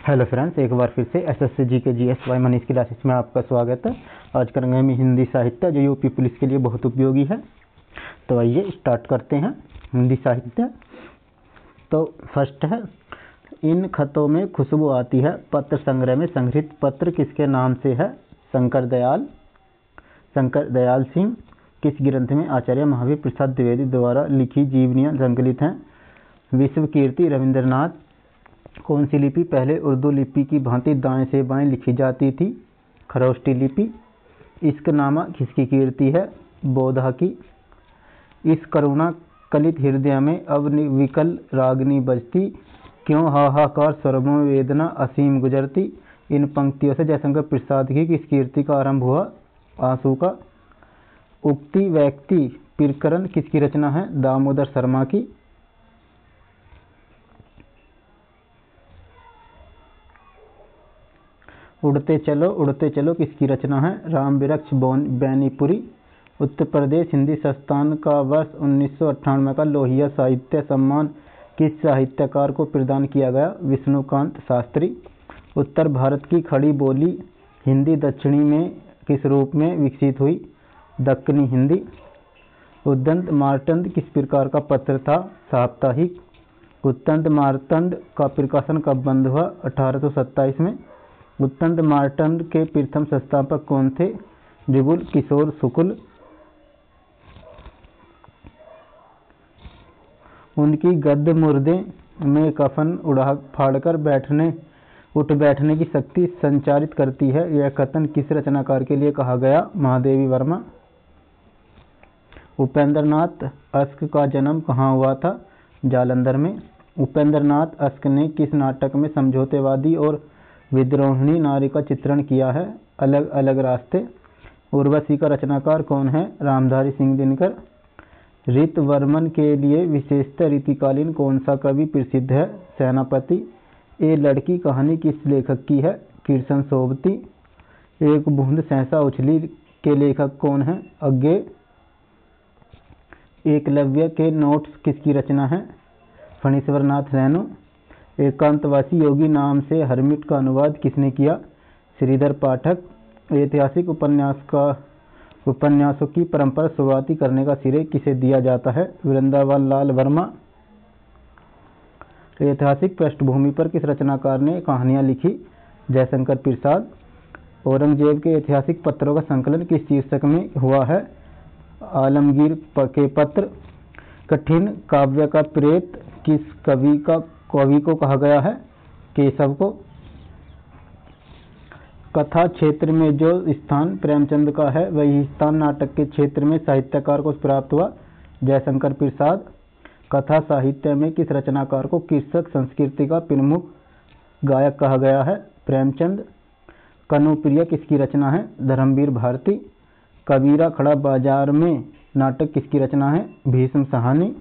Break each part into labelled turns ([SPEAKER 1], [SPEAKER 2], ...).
[SPEAKER 1] Hello friends, एक बार फिर से एसएससी जी के जीएस वाई मनीष की क्लासेस में आपका स्वागत है। आज करेंगे हम हिंदी साहित्य, जो यूपी पुलिस के लिए बहुत उपयोगी है। तो आइए स्टार्ट करते हैं हिंदी साहित्य। तो फर्स्ट है, इन खतों में खुशबू आती है। पत्र संग्रह में संग्रहित पत्र किसके नाम से है? शंकर दयाल सिंह। किस ग्रंथ में आचार्य महावीर प्रसाद द्विवेदी द्वारा लिखी जीवनियाँ संकलित हैं? विश्व कीर्ति रविंद्रनाथ। कौन सी लिपि पहले उर्दू लिपि की भांति दाएं से बाएं लिखी जाती थी? खरोष्टी लिपि। इश्कनामा किसकी कीर्ति है? बोधा की। इस करुणा कलित हृदय में अब विकल रागनी बजती, क्यों हाहाकार स्वरमों में वेदना असीम गुजरती। इन पंक्तियों से जयशंकर प्रसाद की किस कीर्ति का आरंभ हुआ? आंसू का। उक्ति व्यक्ति प्रकरण किसकी रचना है? दामोदर शर्मा की। उड़ते चलो किसकी रचना है? राम वृक्ष बैनीपुरी। उत्तर प्रदेश हिंदी संस्थान का वर्ष 1998 का लोहिया साहित्य सम्मान किस साहित्यकार को प्रदान किया गया? विष्णुकांत शास्त्री। उत्तर भारत की खड़ी बोली हिंदी दक्षिणी में किस रूप में विकसित हुई? दक्कनी हिंदी। उद्दंड मार्तंड किस प्रकार का पत्र था? साप्ताहिक। उद्दंड मार्तंड का प्रकाशन कब बंद हुआ? 1827 में। उत्तंड मार्तंड के प्रथम संस्थापक कौन थे? विपुल किशोर शुक्ल। उनकी गद्य मुर्दे में कफन फाड़कर उठ बैठने की शक्ति संचारित करती है। यह कथन किस रचनाकार के लिए कहा गया? महादेवी वर्मा। उपेंद्रनाथ अश्क का जन्म कहाँ हुआ था? जालंधर में। उपेंद्रनाथ अश्क ने किस नाटक में समझौतेवादी और विद्रोहिणी नारी का चित्रण किया है? अलग अलग रास्ते। उर्वशी का रचनाकार कौन है? रामधारी सिंह दिनकर। ऋतवर्मन के लिए विशेषतः रीतिकालीन कौन सा कवि प्रसिद्ध है? सेनापति। ए लड़की कहानी किस लेखक की है? कृष्ण सोबती। एक बूंद सहसा उछली के लेखक कौन है? अज्ञे। एकलव्य के नोट्स किसकी रचना है? फणीश्वर नाथ रेणु। एकांतवासी योगी नाम से हरमिट का अनुवाद किसने किया? श्रीधर पाठक। ऐतिहासिक उपन्यासों की परंपरा शुरुआती करने का श्रेय किसे दिया जाता है? वृंदावन लाल वर्मा। ऐतिहासिक पृष्ठभूमि पर किस रचनाकार ने कहानियां लिखी? जयशंकर प्रसाद। औरंगजेब के ऐतिहासिक पत्रों का संकलन किस शीर्षक में हुआ है? आलमगीर के पत्र। कठिन काव्य का प्रेत किस कवि को कहा गया है? केशव को। कथा क्षेत्र में जो स्थान प्रेमचंद का है, वही स्थान नाटक के क्षेत्र में साहित्यकार को प्राप्त हुआ? जयशंकर प्रसाद। कथा साहित्य में किस रचनाकार को कृषक संस्कृति का प्रमुख गायक कहा गया है? प्रेमचंद। कनुप्रिया किसकी रचना है? धर्मवीर भारती। कबीरा खड़ा बाजार में नाटक किसकी रचना है? भीष्म साहनी।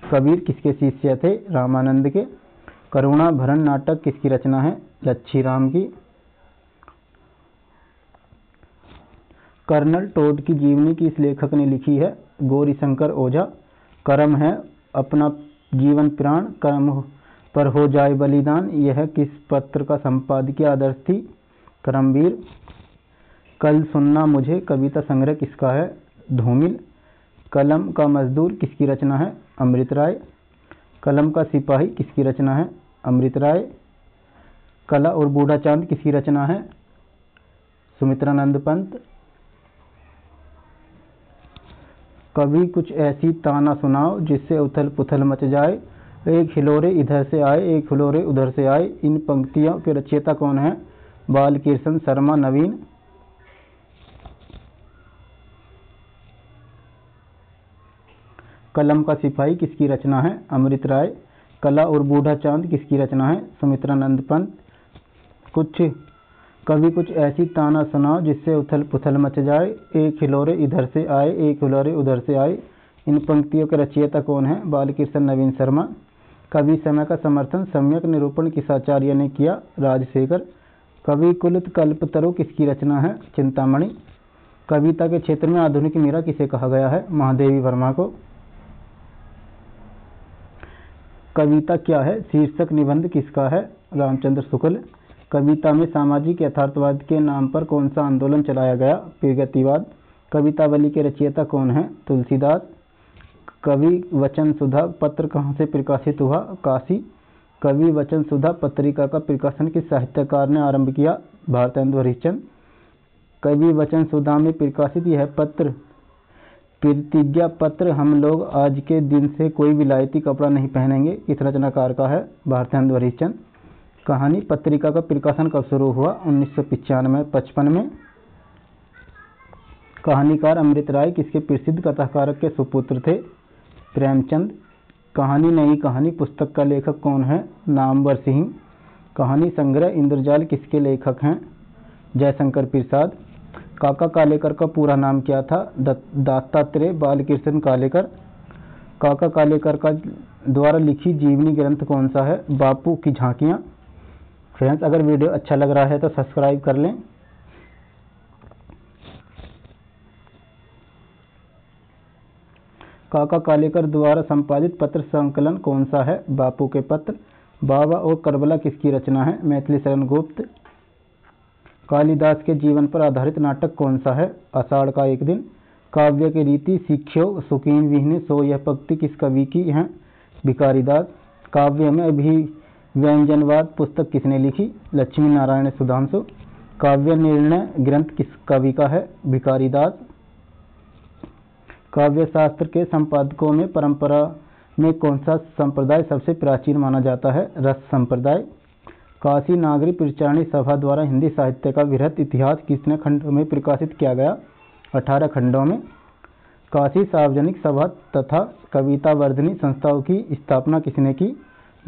[SPEAKER 1] कबीर किसके शिष्य थे? रामानंद के। करुणा भरण नाटक किसकी रचना है? लच्छीराम की। कर्नल टोड की जीवनी किस लेखक ने लिखी है? गौरीशंकर ओझा। कर्म है अपना जीवन प्राण, कर्म पर हो जाए बलिदान, यह किस पत्र का संपादकीय आदर्श थी? कर्मवीर। कल सुनना मुझे कविता संग्रह किसका है? धूमिल। कलम का मजदूर किसकी रचना है? अमृत राय। कलम का सिपाही किसकी रचना है? अमृत राय। कला और बूढ़ा चांद किसकी रचना है? सुमित्रानंद पंत। कभी कुछ ऐसी ताना सुनाओ जिससे उथल पुथल मच जाए, एक हिलोरे इधर से आए एक हिलोरे उधर से आए। इन पंक्तियों के रचयिता कौन है? बालकृष्ण शर्मा नवीन। कलम का सिपाही किसकी रचना है? अमृत राय। कला और बूढ़ा चांद किसकी रचना है? सुमित्रानंद पंत। कभी कुछ ऐसी ताना सुनाओ जिससे उथल पुथल मच जाए, एक हिलोरे इधर से आए एक हिलोरे उधर से आए। इन पंक्तियों के रचयिता कौन है? बालकृष्ण नवीन शर्मा। कवि समय का समर्थन सम्यक निरूपण किस आचार्य ने किया? राजशेखर। कवि कुलित कल्पतरु किसकी रचना है? चिंतामणि। कविता के क्षेत्र में आधुनिक मीरा किसे कहा गया है? महादेवी वर्मा को। कविता क्या है शीर्षक निबंध किसका है? रामचंद्र शुक्ल। कविता में सामाजिक यथार्थवाद के नाम पर कौन सा आंदोलन चलाया गया? प्रगतिवाद। कवितावली के रचयिता कौन है? तुलसीदास। कवि वचन सुधा पत्र कहाँ से प्रकाशित हुआ? काशी। कवि वचन सुधा पत्रिका का प्रकाशन किस साहित्यकार ने आरंभ किया? भारतेंदु हरिश्चंद्र। कवि वचन सुधा में प्रकाशित यह पत्र प्रतिज्ञा पत्र हम लोग आज के दिन से कोई विलायती कपड़ा नहीं पहनेंगे किस रचनाकार का है? भारतेंदु हरिश्चंद्र। कहानी पत्रिका का प्रकाशन कब शुरू हुआ? 1995-55 में। कहानीकार अमृत राय किसके प्रसिद्ध कथाकारक के सुपुत्र थे? प्रेमचंद। कहानी नई कहानी पुस्तक का लेखक कौन है? नामवर सिंह। कहानी संग्रह इंद्रजाल किसके लेखक हैं? जयशंकर प्रसाद। काका कालेकर का पूरा नाम क्या था? दत्तात्रेय बालकृष्ण कालेकर। काका कालेकर का द्वारा लिखी जीवनी ग्रंथ कौन सा है? बापू की झांकियाँ। फ्रेंड्स, अगर वीडियो अच्छा लग रहा है तो सब्सक्राइब कर लें। काका कालेकर द्वारा संपादित पत्र संकलन कौन सा है? बापू के पत्र। बाबा और करबला किसकी रचना है? मैथिली शरण गुप्त। कालिदास के जीवन पर आधारित नाटक कौन सा है? आषाढ़ का एक दिन। काव्य की रीति सीख्यो सुकीन विहीने सो यह पंक्ति किस कवि की है? भिखारीदास। काव्य में अभिव्यंजनवाद पुस्तक किसने लिखी? लक्ष्मी नारायण सुधांशु। काव्य निर्णय ग्रंथ किस कवि का है? भिखारीदास। काव्य शास्त्र के संपादकों में परंपरा में कौन सा संप्रदाय सबसे प्राचीन माना जाता है? रस संप्रदाय। काशी नागरी प्रचारणी सभा द्वारा हिंदी साहित्य का वृहत इतिहास कितने खंडों में प्रकाशित किया गया? 18 खंडों में। काशी सार्वजनिक सभा तथा कविता वर्धनी संस्थाओं की स्थापना किसने की?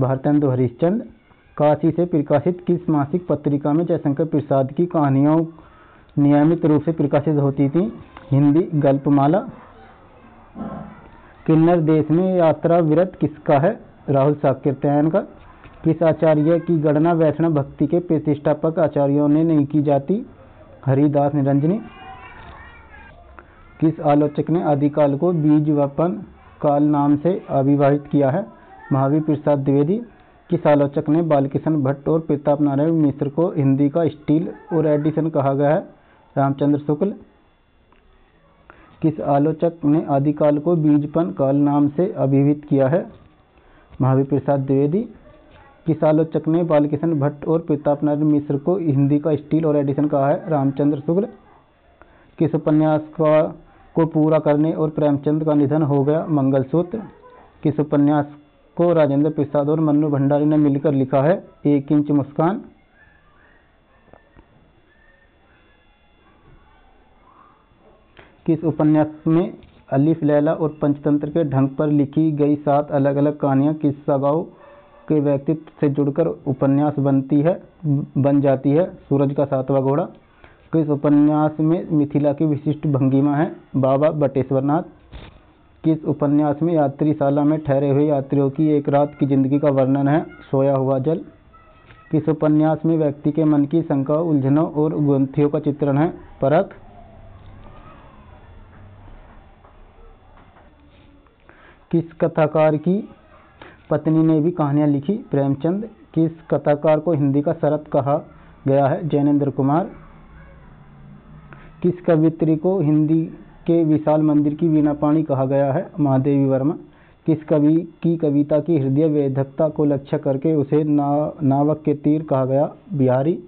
[SPEAKER 1] भारतेंदु हरिश्चंद्र। काशी से प्रकाशित किस मासिक पत्रिका में जयशंकर प्रसाद की कहानियों नियमित रूप से प्रकाशित होती थी? हिंदी गल्पमाला। किन्नर देश में यात्रा व्रत किसका है? राहुल साकृत्यायन का। किस आचार्य की गणना वैष्णव भक्ति के प्रतिष्ठापक आचार्यों ने नहीं की जाती? हरिदास निरंजनी। किस आलोचक ने आदिकाल को बीजवपन काल नाम से अभिवाहित किया है? महावीर प्रसाद द्विवेदी। किस आलोचक ने बालकृष्ण भट्ट और प्रताप नारायण मिश्र को हिंदी का स्टील और एडिशन कहा गया है? रामचंद्र शुक्ल। किस आलोचक ने आदिकाल को बीजपन काल नाम से अभिहित किया है? महावीर प्रसाद द्विवेदी। किस आलोचक ने बालकृष्ण भट्ट और प्रताप नारायण मिश्र को हिंदी का स्टील और एडिशन कहा है? रामचंद्र शुक्ल। किस उपन्यास को पूरा करने और प्रेमचंद का निधन हो गया? मंगलसूत्र। किस उपन्यास को राजेंद्र प्रसाद और मन्नू भंडारी ने मिलकर लिखा है? 1 इंच मुस्कान। किस उपन्यास में अलिफ लैला और पंचतंत्र के ढंग पर लिखी गई 7 अलग अलग कहानियां किस्सा गाँव के व्यक्तित्व से जुड़कर उपन्यास बन जाती है? सूरज का 7वां घोड़ा। किस उपन्यास में मिथिला की विशिष्ट भंगिमा है? बाबा बटेश्वरनाथ। किस उपन्यास में यात्रीशाला में ठहरे हुए यात्रियों की एक रात की जिंदगी का वर्णन है? सोया हुआ जल। किस उपन्यास में व्यक्ति के मन की शंका उलझनों और ग्रंथियों का चित्रण है? परख। किस कथाकार की पत्नी ने भी कहानियां लिखी? प्रेमचंद। किस कथाकार को हिंदी का शरत कहा गया है? जैनेन्द्र कुमार। किस कवियत्री को हिंदी के विशाल मंदिर की वीणापाणी कहा गया है? महादेवी वर्मा। किस कवि की कविता की हृदय वेधकता को लक्ष्य करके उसे नावक के तीर कहा गया? बिहारी।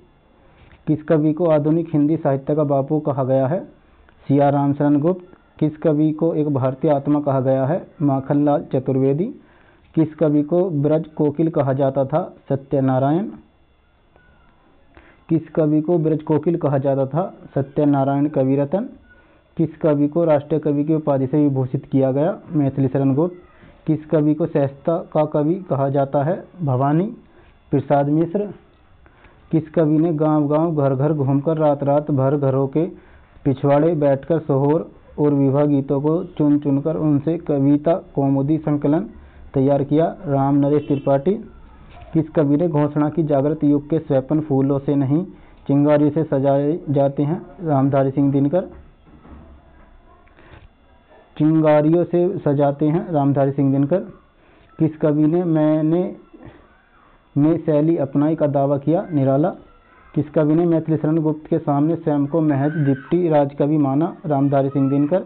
[SPEAKER 1] किस कवि को आधुनिक हिंदी साहित्य का बापू कहा गया है? सियाराम शरण गुप्त। किस कवि को एक भारतीय आत्मा कहा गया है? माखनलाल चतुर्वेदी। किस कवि को ब्रज कोकिल कहा जाता था? सत्यनारायण। किस कवि को ब्रज कोकिल कहा जाता था? सत्यनारायण कविरत्न। किस कवि को राष्ट्रीय कवि की उपाधि से विभूषित किया गया? मैथिली शरण गुप्त। किस कवि को सहजता का कवि कहा जाता है? भवानी प्रसाद मिश्र। किस कवि ने गांव-गांव घर-घर घूमकर रात-रात भर घरों के पिछवाड़े बैठकर सोहर और विवाह गीतों को चुन-चुनकर उनसे कविता कौमुदी संकलन तैयार किया? राम नरेश त्रिपाठी। किस कवि ने घोषणा की जागृत युग के स्वैपन फूलों से नहीं चिंगारियों से सजाए जाते हैं? रामधारी सिंह दिनकर। चिंगारियों से सजाते हैं? रामधारी सिंह दिनकर। किस कवि ने मैंने में शैली अपनाई का दावा किया? निराला। किस कवि ने मैथिली शरण गुप्त के सामने स्वयं को महज डिप्टी राजकवि माना? रामधारी सिंह दिनकर।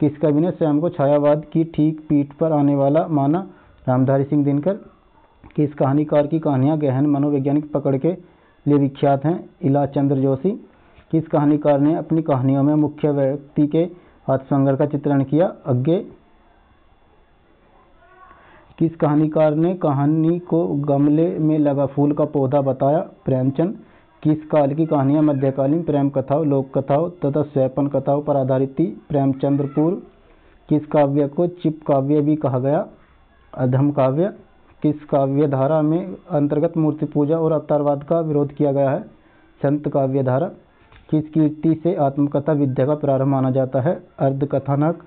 [SPEAKER 1] किस कवि ने स्वयं को छायावाद की ठीक पीठ पर आने वाला माना? रामधारी सिंह दिनकर। किस कहानीकार की कहानियाँ गहन मनोवैज्ञानिक पकड़ के लिए विख्यात हैं? इलाचंद्र जोशी। किस कहानीकार ने अपनी कहानियों में मुख्य व्यक्ति के आत्मसंघर्ष का चित्रण किया? अज्ञे। किस कहानीकार ने कहानी को गमले में लगा फूल का पौधा बताया? प्रेमचंद। किस काल की कहानियाँ मध्यकालीन प्रेम कथाओं, लोक कथाओं तथा स्वैपन कथाओं पर आधारित थी? प्रेमचंद्र पूर्व। किस काव्य को चिप काव्य भी कहा गया? अधम काव्य। किस काव्य धारा में अंतर्गत मूर्ति पूजा और अवतारवाद का विरोध किया गया है? संत काव्य धारा। किस कीर्ति से आत्मकथा विद्या का प्रारंभ माना जाता है? अर्धकथानक।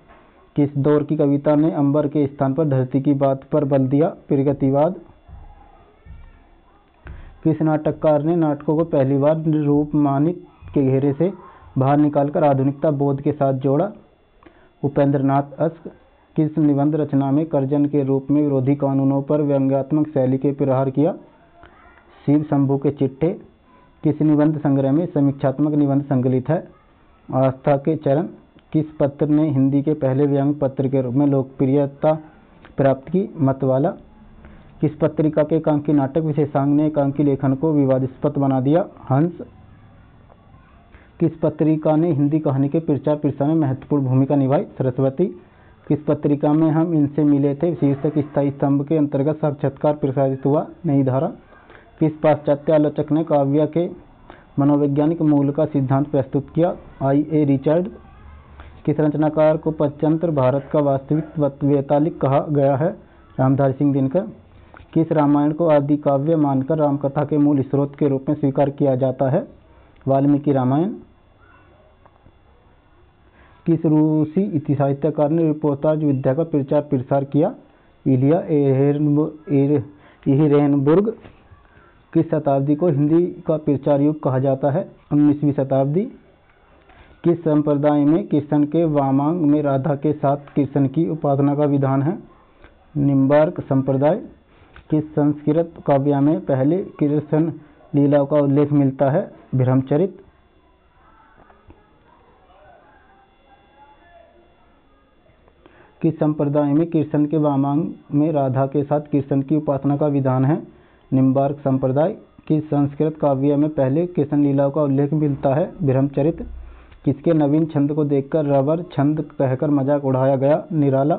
[SPEAKER 1] किस दौर की कविता ने अंबर के स्थान पर धरती की बात पर बल दिया? प्रगतिवाद। किस नाटककार ने नाटकों को पहली बार रूपमानित के घेरे से बाहर निकालकर आधुनिकता बोध के साथ जोड़ा? उपेंद्रनाथ अश्क। किस निबंध रचना में कर्जन के रूप में विरोधी कानूनों पर व्यंग्यात्मक शैली के प्रहार किया? शिव शंभू के चिट्ठे। किस निबंध संग्रह में समीक्षात्मक निबंध संकलित है? आस्था के चरण। किस पत्र ने हिंदी के पहले व्यंग्य पत्र के रूप में लोकप्रियता प्राप्त की? मतवाला। किस पत्रिका के एकांकी नाटक विशेषांक ने एकांकी लेखन को विवादास्पद बना दिया? हंस। किस पत्रिका ने हिंदी कहानी के प्रचार प्रसार में महत्वपूर्ण भूमिका निभाई? सरस्वती। किस पत्रिका में हम इनसे मिले थे शीर्षक स्थायी स्तंभ के अंतर्गत साक्षात्कार प्रसारित हुआ? नई धारा। किस पाश्चात्य आलोचक ने काव्य के मनोवैज्ञानिक मूल का सिद्धांत प्रस्तुत किया? I.A. रिचर्ड। किस रचनाकार को पंचतंत्र भारत का वास्तविक वेतालिक कहा गया है? रामधारी सिंह दिनकर। किस रामायण को आदि काव्य मानकर रामकथा के मूल स्रोत के रूप में स्वीकार किया जाता है? वाल्मीकि रामायण। किस रूसी साहित्यकार ने रिपोर्टाज विद्या का प्रचार प्रसार किया? इलिया इरेनबुर्ग। किस शताब्दी को हिंदी का प्रचार युग कहा जाता है? 19वीं शताब्दी। किस संप्रदाय में कृष्ण के वामांग में राधा के साथ कृष्ण की उपासना का विधान है? निम्बार्क संप्रदाय। किस संस्कृत काव्य में पहले कृष्ण लीला का उल्लेख मिलता है? ब्रह्मचरित। किस संप्रदाय में कृष्ण के वामांग में राधा के साथ कृष्ण की उपासना का विधान है? निम्बार्क संप्रदाय। किस संस्कृत काव्य में पहले कृष्ण लीला का उल्लेख मिलता है? ब्रह्मचरित। किसके नवीन छंद को देखकर रबर छंद कहकर मजाक उड़ाया गया? निराला।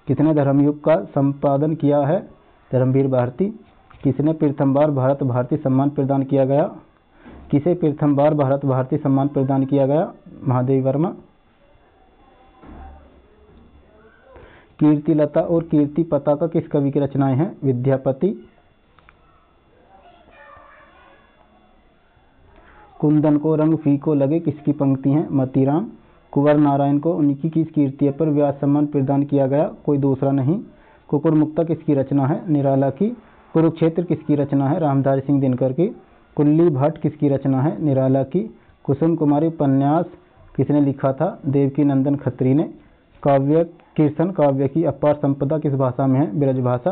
[SPEAKER 1] किसने धर्मयुग का संपादन किया है? धर्मवीर भारती। किसने प्रथम बार भारत भारती सम्मान प्रदान किया गया? किसे प्रथम बार भारत भारती सम्मान प्रदान किया गया? महादेवी वर्मा। कीर्तिलता और कीर्ति पताका किस कवि की रचनाएं हैं? विद्यापति। कुंदन को रंग फीको लगे किसकी पंक्ति हैं? मतीराम। कुंवर नारायण को उनकी किस कीर्ति पर व्यास सम्मान प्रदान किया गया? कोई दूसरा नहीं। कुकुरमुक्ता किसकी रचना है? निराला की। कुरुक्षेत्र किसकी रचना है? रामधारी सिंह दिनकर की। कुल्ली भट्ट किसकी रचना है? निराला की। कुसुम कुमारी उपन्यास किसने लिखा था? देवकी नंदन खत्री ने। काव्य कीर्तन काव्य की अपार संपदा किस भाषा में है? ब्रजभाषा।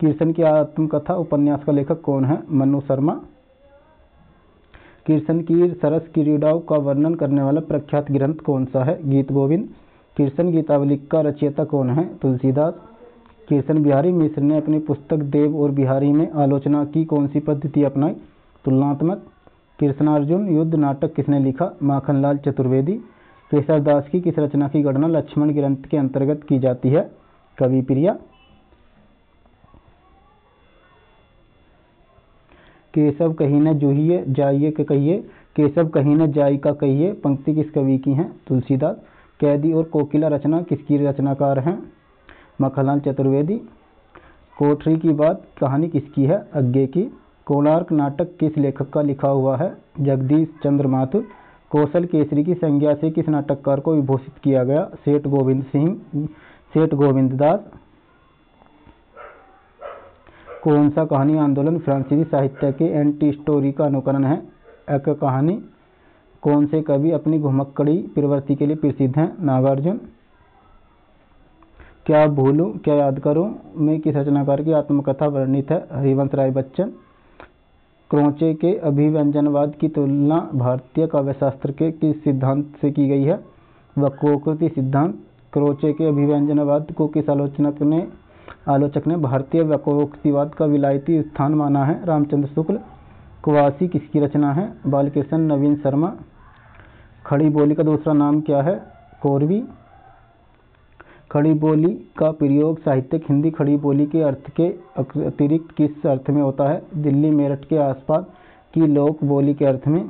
[SPEAKER 1] कीर्तन की आत्मकथा उपन्यास का लेखक कौन है? मनु शर्मा। कीर्तन की सरस क्रीड़ाओं का वर्णन करने वाला प्रख्यात ग्रंथ कौन सा है? गीत गोविंद। कीर्तन गीतावली का रचयिता कौन है? तुलसीदास। कीर्तन बिहारी मिश्र ने अपनी पुस्तक देव और बिहारी में आलोचना की कौन सी पद्धति अपनाई? तुलनात्मक। कृष्णार्जुन युद्ध नाटक किसने लिखा? माखनलाल चतुर्वेदी। केसरदास की किस रचना की गणना लक्ष्मण ग्रंथ के अंतर्गत की जाती है? कविप्रिया। केशव कहीं न जूहिए जाइए के कहिए, केशव कहीं न जाई का कहिए पंक्ति किस कवि की है? तुलसीदास। कैदी और कोकिला रचना किसकी रचनाकार हैं? मखनलाल चतुर्वेदी। कोठरी की बात कहानी किसकी है? अज्ञे की। कोणार्क नाटक किस लेखक का लिखा हुआ है? जगदीश चंद्र माथुर। कौशल केसरी की संज्ञा से किस नाटककार को विभूषित किया गया? सेठ गोविंद दास। कौन सा कहानी आंदोलन फ्रांसीसी साहित्य के एंटी स्टोरी का अनुकरण है? एक कहानी। कौन से कवि अपनी घुमक्कड़ी प्रवृत्ति के लिए प्रसिद्ध हैं? नागार्जुन। क्या भूलूं क्या याद करूं में किस रचनाकार की आत्मकथा वर्णित है? हरिवंश राय बच्चन। क्रोचे के अभिव्यंजनवाद की तुलना भारतीय काव्यशास्त्र के किस सिद्धांत से की गई है? वक्रोक्ति सिद्धांत। क्रोचे के अभिव्यंजनवाद को किस आलोचक ने भारतीय वक्रोक्तिवाद का विलायती स्थान माना है? रामचंद्र शुक्ल। कुवासी किसकी रचना है? बालकृष्ण नवीन शर्मा। खड़ी बोली का दूसरा नाम क्या है? कोरवी। खड़ी बोली का प्रयोग साहित्यिक हिंदी खड़ी बोली के अर्थ के अतिरिक्त किस अर्थ में होता है? दिल्ली मेरठ के आसपास की लोक बोली के अर्थ में।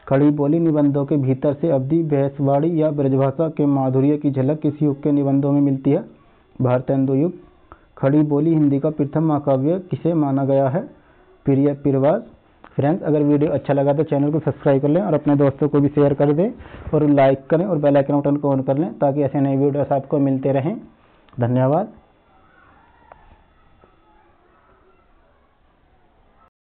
[SPEAKER 1] खड़ी बोली निबंधों के भीतर से अवधि भैंसवाड़ी या ब्रजभाषा के माधुर्य की झलक किस युग के निबंधों में मिलती है? भारतेंदु युग। खड़ी बोली हिंदी का प्रथम महाकाव्य किसे माना गया है? प्रिय प्रवास। फ्रेंड्स, अगर वीडियो अच्छा लगा तो चैनल को सब्सक्राइब कर लें और अपने दोस्तों को भी शेयर कर दें और लाइक करें और बेल आइकन बटन को ऑन कर लें ताकि ऐसे नए वीडियोस आपको मिलते रहें। धन्यवाद।